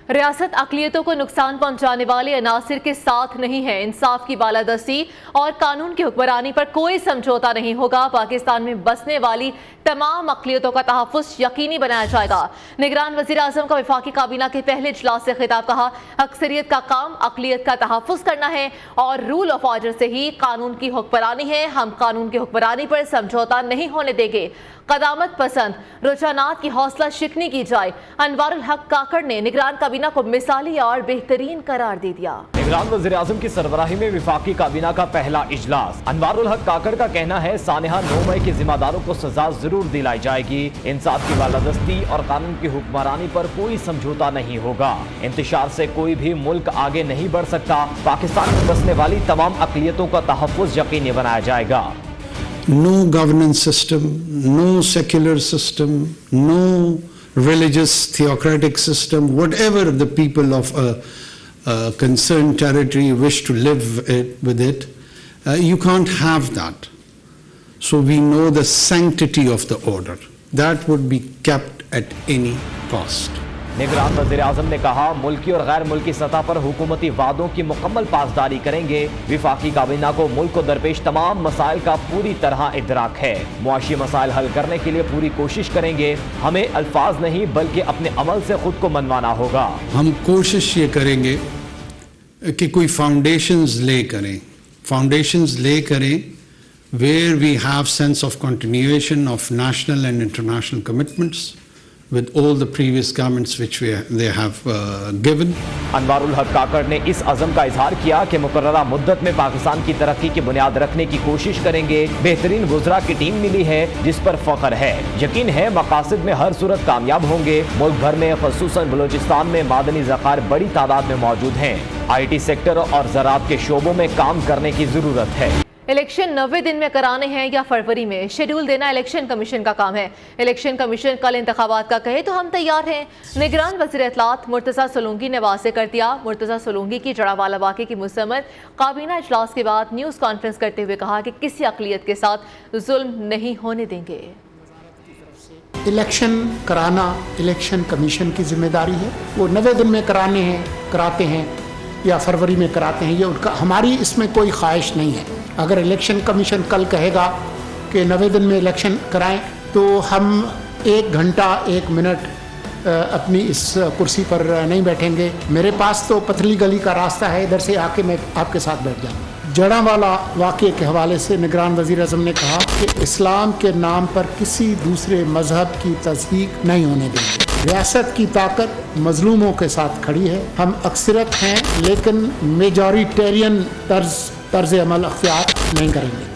ریاست اقلیتوں کو نقصان پہنچانے والے عناصر کے ساتھ نہیں ہے. انصاف کی بالادستی اور قانون کی حکمرانی پر کوئی سمجھوتا نہیں ہوگا. پاکستان میں بسنے والی تمام اقلیتوں کا تحفظ یقینی بنایا جائے گا. نگران وزیر اعظم کا وفاقی کابینہ کے پہلے اجلاس سے خطاب. کہا اکثریت کا کام اقلیت کا تحفظ کرنا ہے اور رول آف آرڈر سے ہی قانون کی حکمرانی ہے. ہم قانون کی حکمرانی پر سمجھوتا نہیں ہونے دیں گے. قدامت پسند رجحانات کی حوصلہ شکنی کی جائے. انوار الحق کاکڑ نے نگران کابینہ کو مثالی اور بہترین قرار دے دیا. نگران وزیر اعظم کی سربراہی میں وفاقی کابینہ کا پہلا اجلاس. انوار الحق کاکڑ کا کہنا ہے سانحہ 9 مئی کے ذمہ داروں کو سزا ضرور دلائی جائے گی. انصاف کی بالادستی اور قانون کی حکمرانی پر کوئی سمجھوتا نہیں ہوگا. انتشار سے کوئی بھی ملک آگے نہیں بڑھ سکتا. پاکستان میں بسنے والی تمام اقلیتوں کا تحفظ یقینی بنایا جائے گا. No governance system, no secular system, no religious theocratic system, whatever the people of a concerned territory wish to live with it, you can't have that. So we know the sanctity of the order. That would be kept at any cost. نگران وزیر اعظم نے کہا ملکی اور غیر ملکی سطح پر حکومتی وعدوں کی مکمل پاسداری کریں گے. وفاقی کابینہ کو ملک کو درپیش تمام مسائل کا پوری طرح ادراک ہے. معاشی مسائل حل کرنے کے لیے پوری کوشش کریں گے. ہمیں الفاظ نہیں بلکہ اپنے عمل سے خود کو منوانا ہوگا. ہم کوشش یہ کریں گے کہ کوئی فاؤنڈیشنز لے کریں where we have sense of continuation of national and international commitments with all the previous governments which they have given. انوار الحق کاکڑ نے اس عزم کا اظہار کیا کہ مقررہ مدت میں پاکستان کی ترقی کی بنیاد رکھنے کی کوشش کریں گے. بہترین وزراء کی ٹیم ملی ہے جس پر فخر ہے. یقین ہے مقاصد میں ہر صورت کامیاب ہوں گے. ملک بھر میں خصوصاً بلوچستان میں معدنی ذخائر بڑی تعداد میں موجود ہیں. آئی ٹی سیکٹر اور زراعت کے شعبوں میں کام کرنے کی ضرورت ہے. الیکشن 90 دن میں کرانے ہیں یا فروری میں؟ شیڈول دینا الیکشن کمیشن کا کام ہے. الیکشن کمیشن کل انتخابات کا کہے تو ہم تیار ہیں. نگران وزیر اطلاعات مرتضیٰ سولونگی نے واضح کر دیا. مرتضیٰ سولونگی کی جڑاوالا واقعے کی مذمت کابینہ اجلاس کے بعد نیوز کانفرنس کرتے ہوئے کہا کہ کسی اقلیت کے ساتھ ظلم نہیں ہونے دیں گے. الیکشن کرانا الیکشن کمیشن کی ذمہ داری ہے. وہ 90 دن میں کراتے ہیں یا فروری میں کراتے ہیں, یہ ان کا, ہماری اس میں کوئی خواہش نہیں ہے. اگر الیکشن کمیشن کل کہے گا کہ 90 دن میں الیکشن کرائیں تو ہم 1 گھنٹہ 1 منٹ اپنی اس کرسی پر نہیں بیٹھیں گے. میرے پاس تو پتلی گلی کا راستہ ہے, ادھر سے آ کے میں آپ کے ساتھ بیٹھ جاؤں. جڑاوالا واقعے کے حوالے سے نگران وزیر اعظم نے کہا کہ اسلام کے نام پر کسی دوسرے مذہب کی تصدیق نہیں ہونے دیں گے. ریاست کی طاقت مظلوموں کے ساتھ کھڑی ہے. ہم اکثریت ہیں لیکن میجورٹیرین طرز عمل اختیار نہیں کریں گے.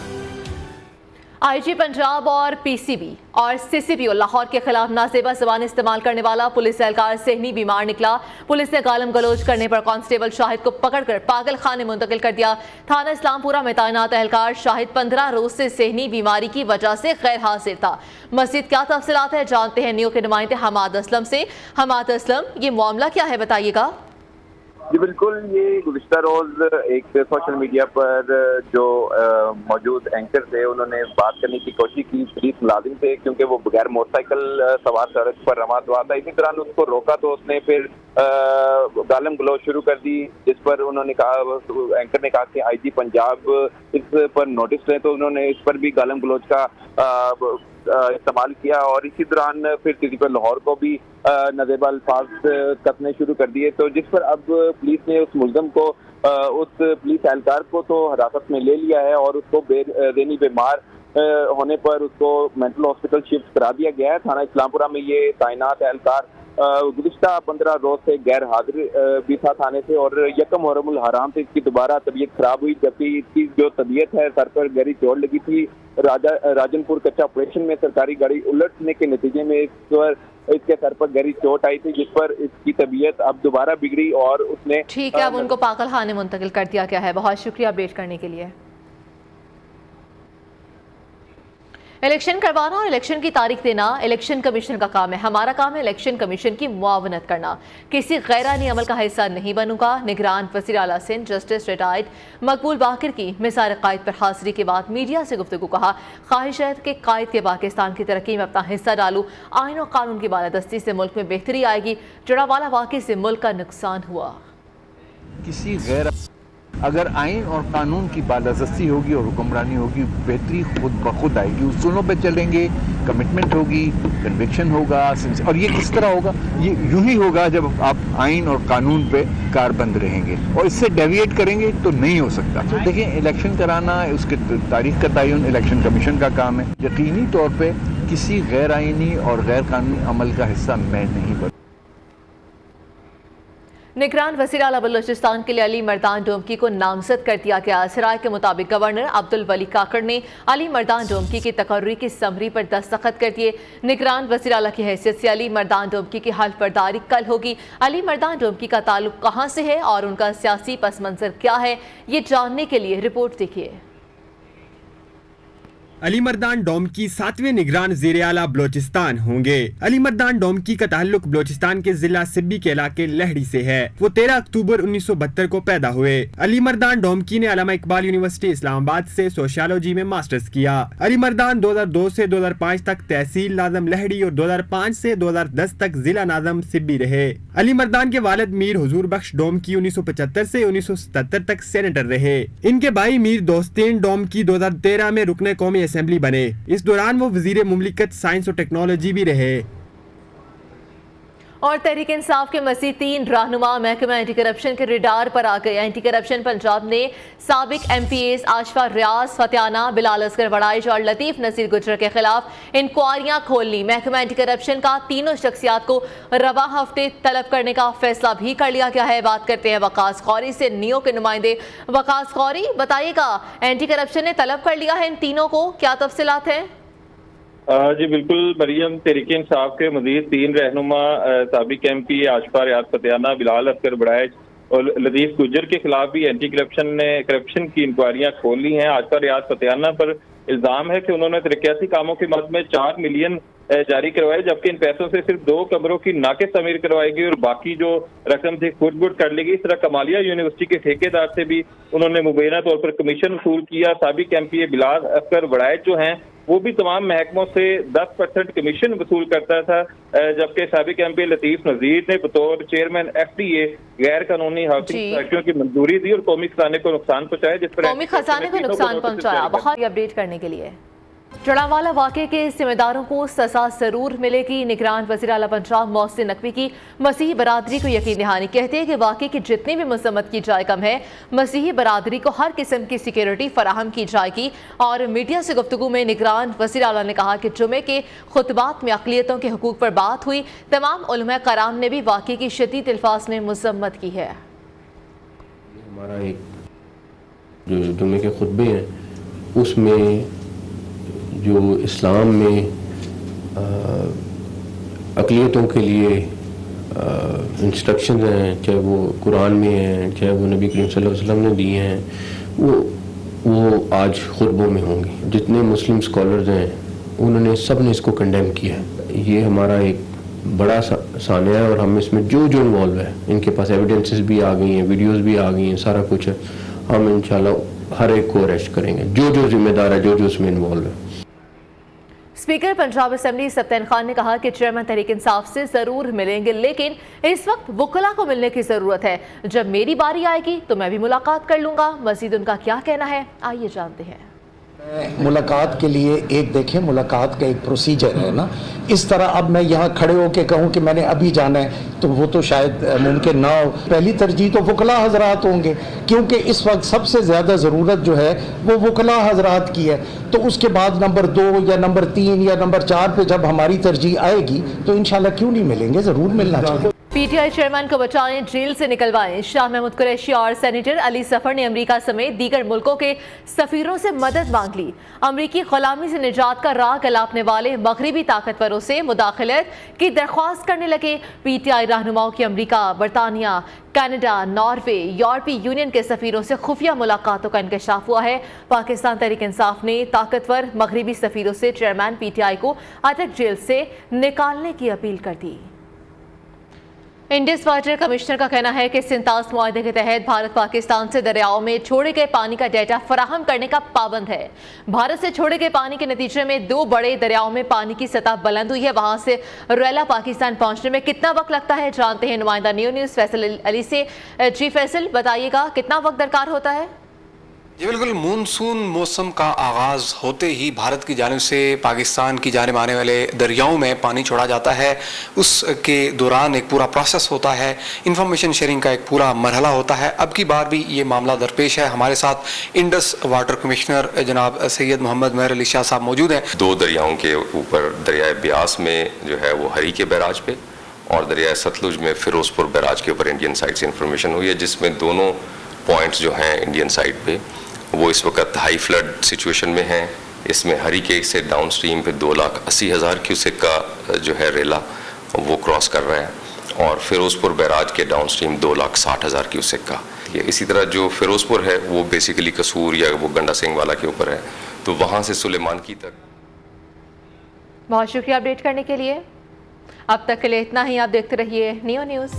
آئی جی پنجاب اور پی سی بی اور سی سی پی او لاہور کے خلاف نازیبا زبان استعمال کرنے والا پولیس اہلکار ذہنی بیمار نکلا. پولیس نے گالم گلوچ کرنے پر کانسٹیبل شاہد کو پکڑ کر پاگل خانے منتقل کر دیا. تھانہ اسلام پورہ میں تعینات اہلکار شاہد 15 روز سے ذہنی بیماری کی وجہ سے غیر حاضر تھا. مزید کیا تفصیلات ہیں جانتے ہیں نیو کے نمائندے حماد اسلم سے. حماد اسلم, یہ معاملہ کیا ہے بتائیے گا. جی بالکل, یہ گزشتہ روز ایک سوشل میڈیا پر جو موجود اینکر تھے انہوں نے بات کرنے کی کوشش کی پولیس ملازم سے, کیونکہ وہ بغیر موٹر سائیکل سوار سڑک پر رواں ہوا تھا. اسی دوران اس کو روکا تو اس نے پھر گالم گلوچ شروع کر دی, جس پر انہوں نے کہا, اینکر نے کہا کہ آئی جی پنجاب اس پر نوٹس لیں, تو انہوں نے اس پر بھی گالم گلوچ کا استعمال کیا. اور اسی دوران پھر کسی پر لاہور کو بھی نازیبا الفاظ کسنے شروع کر دیے, تو جس پر اب پولیس نے اس ملزم کو, اس پولیس اہلکار کو تو حراست میں لے لیا ہے اور اس کو ذہنی بیمار ہونے پر اس کو مینٹل ہاسپٹل شفٹ کرا دیا گیا ہے. تھانہ اسلام پورہ میں یہ تعینات اہلکار گزشتہ 15 روز سے غیر حاضر بھی تھا تھانے سے, اور یکم محرم الحرام سے اس کی دوبارہ طبیعت خراب ہوئی, جبکہ اس کی جو طبیعت ہے, سر پر گہری چوٹ لگی تھی. راجن پور کچا آپریشن میں سرکاری گاڑی الٹنے کے نتیجے میں اس کے سر پر گہری چوٹ آئی تھی, جس پر اس کی طبیعت اب دوبارہ بگڑی اور اس نے ٹھیک ہے, اب ان کو پاگل خانے منتقل کر دیا گیا ہے. بہت شکریہ اپڈیٹ کرنے کے لیے. इलेक्शन करवाना और इलेक्शन की तारीख देना इलेक्शन कमीशन का काम है। हमारा काम है इलेक्शन कमीशन की मुआवनत करना। किसी गैरानी अमल का हिस्सा नहीं बनूंगा। निगरान वज़ीर आला सिंध जस्टिस रिटायर्ड मकबूल बाकिर की मिसाल कायद पर हाजिरी के बाद मीडिया से गुफ्तगू कहा, ख्वाहिश है कि कायद के पाकिस्तान की तरक्की में अपना हिस्सा डालूं। आइन और कानून की बालादस्ती से मुल्क में बेहतरी आएगी। जड़ावाला वाक़े से मुल्क का नुकसान हुआ। किसी गैर अगर आइन और कानून की बालादस्ती होगी और हुक्मरानी होगी, बेहतरी खुद ब खुद आएगी। उसूलों पे चलेंगे, कमिटमेंट होगी, कन्विक्शन होगा। और ये किस तरह होगा? ये यूं ही होगा जब आप आइन और कानून पे कारबंद रहेंगे, और इससे डेविएट करेंगे तो नहीं हो सकता। तो देखिए, इलेक्शन कराना, उसके तारीख का तयन इलेक्शन कमीशन का काम है। यकीनी तौर पर किसी गैर आइनी और गैर कानूनी अमल का हिस्सा मैं नहीं बनूंगा। निगरान वज़ीर आला बलूचिस्तान के लिए अली मर्दान डोमकी को नामजद कर दिया गया। सराय के मुताबिक गवर्नर अब्दुल वली काकड़ ने अली मर्दान डोमकी की तकर्री की समरी पर दस्तखत कर दिए। निगरान वज़ीर आला की हैसियत से अली मर्दान डोमकी की हल्फ बर्दारी कल होगी। अली मर्दान डोमकी का ताल्लुक कहाँ से है और उनका सियासी पस मंज़र क्या है, ये जानने के लिए रिपोर्ट देखिए। अली मर्दान डोमकी 7वें निगरान ज़ीर आला बलोचिस्तान होंगे। अली मर्दान डोमकी का ताल्लुक बलोचिस्तान के जिला सिब्बी के इलाके लहड़ी से है। वो 13 अक्टूबर 1972 को पैदा हुए। अली मर्दान डोमकी ने अल्लामा इकबाल यूनिवर्सिटी इस्लामाबाद से सोशियोलॉजी में मास्टर्स किया। अली मर्दान 2002 से 2005 तक तहसील नाज़म लहड़ी और 2005 से 2010 तक जिला नाज़म सिब्बी रहे। अली मर्दान के वालिद मीर हुजूर बख्श डोमकी 1975 से 1977 तक सेनेटर रहे। इनके भाई मीर दोस्तीन डोमकी 2013 में रुकने कौमी असेंबली बने। इस दौरान वो वजीर मुमलिकत साइंस और टेक्नोलॉजी भी रहे। और तहरीक इंसाफ के मज़ीद 3 रहनुमा महकमा एंटी करप्शन के रिडार पर आ गए। एंटी करप्शन पंजाब ने साबिक MPAs आशफा रियाज, फतेहाना, बिलाल असगर वड़ाइश और लतीफ़ नसीर गुजर के खिलाफ इंक्वायरियां खोल ली। महकमा एंटी करप्शन का तीनों शख्सियात को रवा हफ्ते तलब करने का फैसला भी कर लिया गया है। बात करते हैं वकास खौरी से, नियो के नुमाइंदे। वकास खौरी, बताइएगा, एंटी करप्शन ने तलब कर लिया है इन तीनों को, क्या तफसीलात हैं? जी बिल्कुल मरियम, तहरीक इंसाफ के मजीद 3 रहनुमा साबिक MP आशफा रियाज, फतेहाना, बिलाल असगर बड़ाइश और लतीफ़ गुजर के खिलाफ भी एंटी करप्शन ने करप्शन की इंक्वायरियां खोल ली हैं। आशफा रियाज, फतेहाना पर इल्जाम है कि उन्होंने तरक्याती कामों के मद में 4 मिलियन जारी करवाए, जबकि इन पैसों से सिर्फ 2 कमरों की नाकिस तमीर करवाई गई और बाकी जो रकम थी खुद बुट कर ली गई। इस तरह कमालिया यूनिवर्सिटी के ठेकेदार से भी उन्होंने मुबैना तौर पर कमीशन वसूल किया। साबिक MPA बिलाल असगर वड़ाइश जो हैं वो भी तमाम महकमों से 10% कमीशन वसूल करता था, जबकि साबिक MP लतीफ़ नज़ीर ने बतौर चेयरमैन FDA गैर कानूनी हाउसिंग फैक्ट्रियों की मंजूरी दी और कौमी खजाने को नुकसान पहुंचाया, जिस पर कौमी खजाने को नुकसान पहुंचाया। बहुत अपडेट करने के लिए। जड़ावाला वाक़े के जिम्मेदारों को सजा जरूर मिलेगी। निगरान वज़ीर आला पंजाब मोहसिन नकवी की मसीही बरादरी को यकीन दहानी, कहते हैं कि वाक़े की जितनी भी मजम्मत की जाए कम है। मसीही बरादरी को हर किस्म की सिक्योरिटी फराहम की जाएगी। और मीडिया से गुफ्तगू में निगरान वज़ीर आला ने कहा कि जुमे के खुतबात में अक़लियतों के हुकूक पर बात हुई। तमाम उलमा कराम ने भी वाक़े की शदीद अल्फाज में मजम्मत की है। हमारा एक जो जुमे के खुतबे हैं उसमें जो इस्लाम में अक़लियतों के लिए इंस्ट्रक्शन हैं, चाहे वो कुरान में हैं, चाहे वो नबी करीम सल्लल्लाहु अलैहि वसल्लम ने दिए हैं, वो आज खुतबों में होंगे। जितने मुस्लिम स्कॉलर्स हैं उन्होंने सब ने इसको कंडेम किया है। ये हमारा एक बड़ा सानिया है और हम इसमें जो इन्वॉल्व है, इनके पास एविडेंसेस भी आ गई हैं, वीडियोस भी आ गई हैं, सारा कुछ है। हम इंशाल्लाह हर एक को अरेस्ट करेंगे जो जिम्मेदार है, जो उसमें इन्वॉल्व है। स्पीकर पंजाब असेंबली सब्तैन खान ने कहा कि चेयरमैन तहरीक इंसाफ से जरूर मिलेंगे, लेकिन इस वक्त वुकला को मिलने की जरूरत है। जब मेरी बारी आएगी तो मैं भी मुलाकात कर लूंगा। मजीद उनका क्या कहना है, आइए जानते हैं। मुलाकात के लिए एक देखें, मुलाकात का एक प्रोसीजर है ना। इस तरह अब मैं यहाँ खड़े होकर कहूँ कि मैंने अभी जाना है तो वो तो शायद मुमकिन ना हो। पहली तरजीह तो वकला हजरात होंगे, क्योंकि इस वक्त सबसे ज़्यादा ज़रूरत जो है वो वकला हजरात की है। तो उसके बाद नंबर 2 या नंबर 3 या नंबर 4 पे जब हमारी तरजीह आएगी तो इंशाल्लाह क्यों नहीं मिलेंगे, ज़रूर मिलना चाहिए। पीटीआई चेयरमैन को बचाने जेल से निकलवाएं। शाह महमूद कुरैशी और सेनेटर अली सफर ने अमेरिका समेत दीगर मुल्कों के सफीरों से मदद मांग ली। अमेरिकी गुलामी से निजात का राह गलापने वाले मगरबी ताकतवरों से मुदाखलत की दरख्वास्त करने लगे। पीटीआई रहनुमाओं की अमेरिका, बरतानिया, कनाडा, नॉर्वे, यूरोपीय यूनियन के सफीरों से खुफिया मुलाकातों का इंकशाफ हुआ है। पाकिस्तान तहरीक इंसाफ ने ताकतवर मगरबी सफीरों से चेयरमैन पीटीआई को अटक जेल से निकालने की अपील कर दी। इंडस वाटर कमिश्नर का कहना है कि सिंतास मुआहदे के तहत भारत पाकिस्तान से दरियाओं में छोड़े गए पानी का डेटा फराहम करने का पाबंद है। भारत से छोड़े गए पानी के नतीजे में 2 बड़े दरियाओं में पानी की सतह बुलंद हुई है। वहां से रेला पाकिस्तान पहुंचने में कितना वक्त लगता है, जानते हैं नुमाइंदा न्यूज़ फैसल अली से। जी फैसल, बताइएगा कितना वक्त दरकार होता है? जी बिल्कुल, मानसून मौसम का आगाज़ होते ही भारत की जानिब से पाकिस्तान की जानिब आने वाले दरियाओं में पानी छोड़ा जाता है। उसके दौरान एक पूरा प्रोसेस होता है, इंफॉर्मेशन शेयरिंग का एक पूरा मरहला होता है। अब की बार भी ये मामला दरपेश है। हमारे साथ इंडस वाटर कमिश्नर जनाब सैयद मोहम्मद मेहर अली शाह साहब मौजूद हैं। 2 दरियाओं के ऊपर दरियाए ब्यास में जो है वो हरी के बैराज पे और दरियाए सतलुज में फिरोजपुर बैराज के ऊपर इंडियन साइड से इंफॉर्मेशन हुई है, जिसमें दोनों पॉइंट्स जो हैं इंडियन साइड पे वो इस वक्त हाई फ्लड सिचुएशन में हैं। इसमें हरी के से डाउन स्ट्रीम पे 2,80,000 क्यूसेक का जो है रेला वो क्रॉस कर रहा है और फिरोजपुर बैराज के डाउन स्ट्रीम 2,60,000 क्यूसेक का। ये इसी तरह जो फिरोजपुर है वो बेसिकली कसूर या वो गंडा सिंह वाला के ऊपर है, तो वहाँ से सुलेमान की तक। बहुत शुक्रिया अपडेट करने के लिए। अब तक के लिए इतना ही। आप देखते रहिए नियो न्यूज़।